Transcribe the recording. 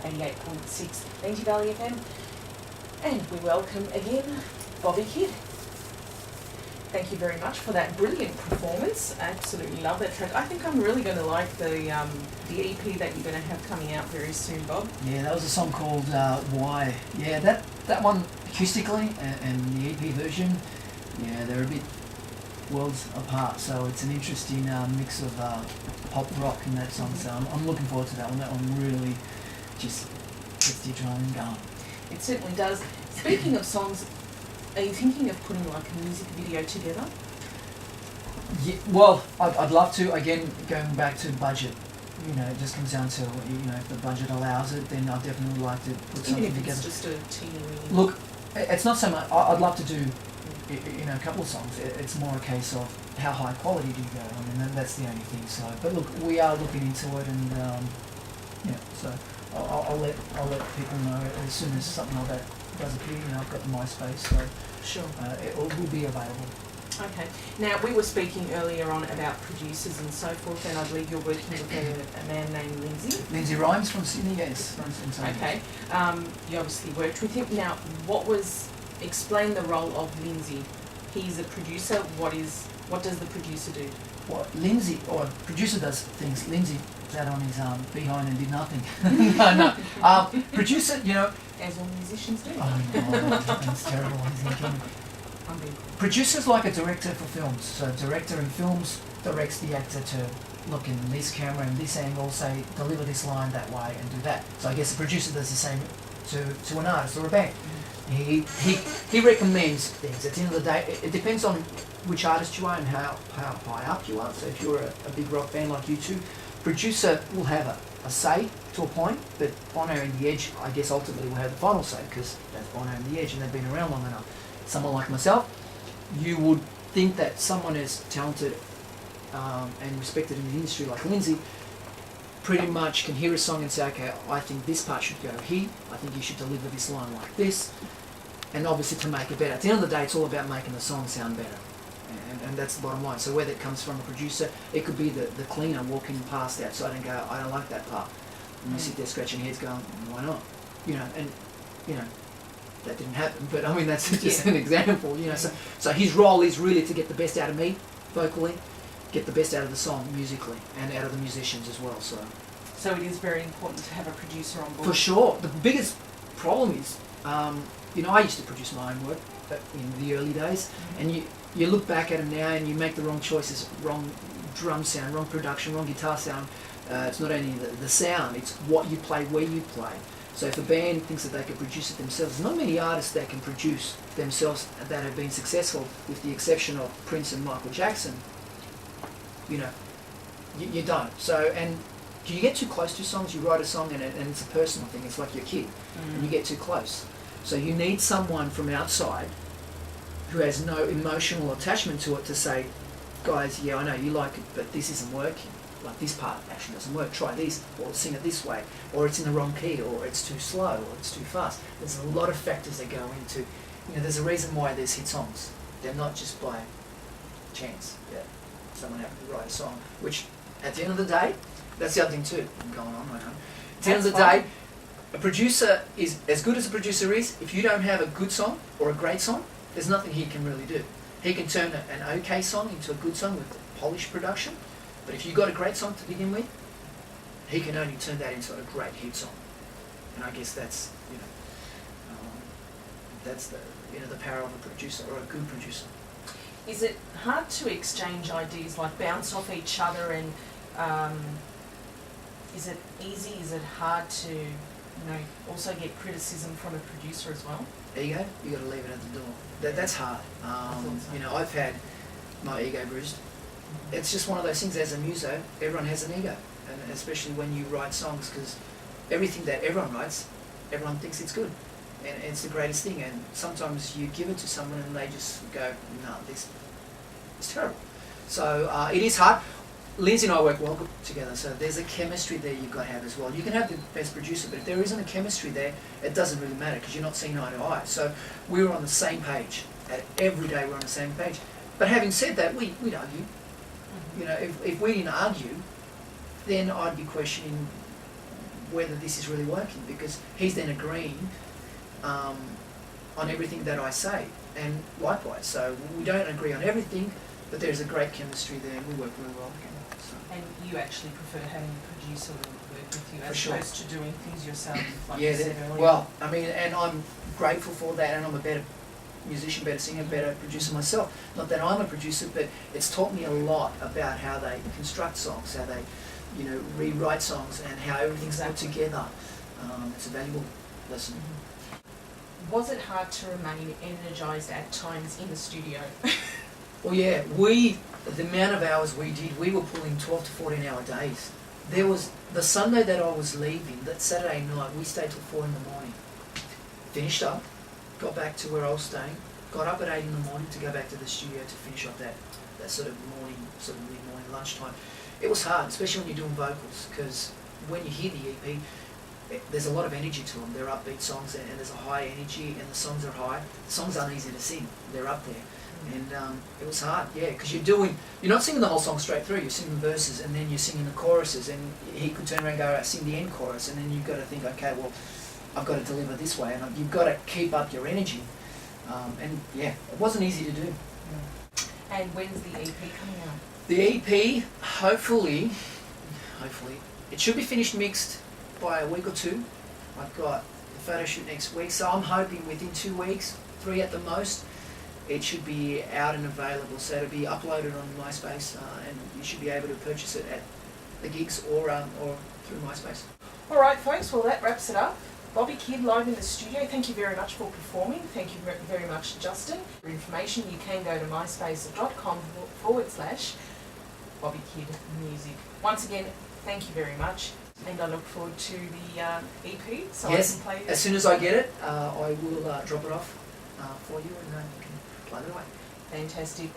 88.6 Lindsay Valley FM. And we welcome again Bobby Kidd. Thank you very much for that brilliant performance. Absolutely love that track. I think I'm really going to like the EP that you're going to have coming out very soon, Bob. Yeah, that was a song called Why. Yeah, that one acoustically and the EP version, yeah, they're a bit worlds apart. So it's an interesting mix of pop rock in that song. So I'm looking forward to that one. That one really just gets the adrenaline going. It certainly does. Speaking of songs, are you thinking of putting like a music video together? Yeah, well, I'd love to. Again, going back to budget, you know, it just comes down to, you know, if the budget allows it, then I'd definitely like to put something Even if together. it's just a teeny... Look, it's not so much. I'd love to do, you know, a couple of songs. It's more a case of how high quality do you go. I mean, that's the only thing. So, but look, we are looking into it, and yeah. So I'll let people know as soon as something like that does appear. You know, I've got the MySpace, so Sure. It will be available. Okay. Now, we were speaking earlier on about producers and so forth, and I believe you're working with a man named Lindsay. Lindsay Rhymes from Sydney, yes. From Sydney. Okay. You obviously worked with him. Now, explain the role of Lindsay. He's a producer. What does the producer do? Well, Lindsay, or producer does things. Lindsay sat on his behind and did nothing. no. Producer, you know. As all musicians do. Oh no, that's terrible. Producer's like a director for films. So director in films directs the actor to look in this camera and this angle, say deliver this line that way and do that. So I guess the producer does the same to an artist or a band. He recommends things. At the end of the day, it depends on which artist you are and how high up you are. So if you're a big rock band like U2, producer will have a say to a point, but Bono and The Edge, I guess, ultimately will have the final say because that's Bono and The Edge and they've been around long enough. Someone like myself, you would think that someone as talented and respected in the industry like Lindsay pretty much can hear a song and say, okay, I think this part should go here, I think you should deliver this line like this, and obviously to make it better. At the end of the day, it's all about making the song sound better. And that's the bottom line. So whether it comes from a producer, it could be the cleaner walking past outside and go, I don't like that part. And you sit there scratching your heads going, why not? You know, and, you know, that didn't happen, but I mean, that's just an example, you know. So his role is really to get the best out of me, vocally, get the best out of the song, musically, and out of the musicians as well, So it is very important to have a producer on board. For sure. The biggest problem is, you know, I used to produce my own work in the early days, and you look back at them now and you make the wrong choices, wrong drum sound, wrong production, wrong guitar sound. It's not only the sound, it's what you play, where you play. So if a band thinks that they can produce it themselves, there's not many artists that can produce themselves that have been successful, with the exception of Prince and Michael Jackson. You know, you don't. So, and you get too close to songs, you write a song and it's a personal thing, it's like your kid, and you get too close. So you need someone from outside who has no emotional attachment to it to say, guys, yeah, I know you like it, but this isn't working. Like this part actually doesn't work, try this, or sing it this way, or it's in the wrong key, or it's too slow, or it's too fast. There's a lot of factors that go into, you know, there's a reason why there's hit songs. They're not just by chance that someone happened to write a song, which at the end of the day, that's the other thing too, I'm going on right now. At the end of the day, a producer is, as good as a producer is, if you don't have a good song or a great song, there's nothing he can really do. He can turn an okay song into a good song with polished production, but if you've got a great song to begin with, he can only turn that into a great hit song. And I guess that's, you know, that's the, you know, the power of a producer or a good producer. Is it hard to exchange ideas, like bounce off each other, and is it easy, is it hard to, you know, also get criticism from a producer as well? Ego, you got to leave it at the door. That's hard. You know, I've had my ego bruised. It's just one of those things. As a muso, everyone has an ego, and especially when you write songs, because everything that everyone writes, everyone thinks it's good, and it's the greatest thing. And sometimes you give it to someone and they just go, "No, this is terrible." So it is hard. Lindsay and I work well together, so there's a chemistry there you've got to have as well. You can have the best producer, but if there isn't a chemistry there, it doesn't really matter because you're not seeing eye to eye. So we were on the same page. Every day we're on the same page. But having said that, we'd argue. You know, if we didn't argue, then I'd be questioning whether this is really working, because he's then agreeing on everything that I say, and likewise. So we don't agree on everything, but there's a great chemistry there, and we work really well together. So. And you actually prefer having a producer work with you For as sure. opposed to doing things yourself, like Yeah, you said earlier? well, I mean, and I'm grateful for that, and I'm a better musician, better singer, better producer myself. Not that I'm a producer, but it's taught me a lot about how they construct songs, how they, you know, rewrite songs, and how everything's Exactly. put together. It's a valuable lesson. Was it hard to remain energised at times in the studio? Well, yeah, the amount of hours we did, we were pulling 12 to 14 hour days. There was, the Sunday that I was leaving, that Saturday night, we stayed till 4 in the morning. Finished up, got back to where I was staying, got up at 8 in the morning to go back to the studio to finish up that sort of morning, sort of mid-morning lunchtime. It was hard, especially when you're doing vocals, because when you hear the EP, there's a lot of energy to them. They're upbeat songs, and there's a high energy, and the songs are high. The songs aren't easy to sing. They're up there. And it was hard, yeah, because you're not singing the whole song straight through. You're singing verses, and then you're singing the choruses, and he could turn around and go, sing the end chorus, and then you've got to think, okay, well, I've got to deliver this way, and you've got to keep up your energy. And yeah, it wasn't easy to do. And when's the EP coming out? The EP, hopefully, it should be finished mixed by a week or two. I've got the photo shoot next week, so I'm hoping within 2 weeks, 3 at the most, it should be out and available. So it'll be uploaded on MySpace, and you should be able to purchase it at the gigs or through MySpace. All right, folks, well, that wraps it up. Bobby Kidd live in the studio. Thank you very much for performing. Thank you very much, Justin. For information, you can go to myspace.com/Bobby Kidd Music. Once again, thank you very much, and I look forward to the EP, so Yes, I can play as soon as I get it, I will drop it off for you, and you can play it away. Fantastic.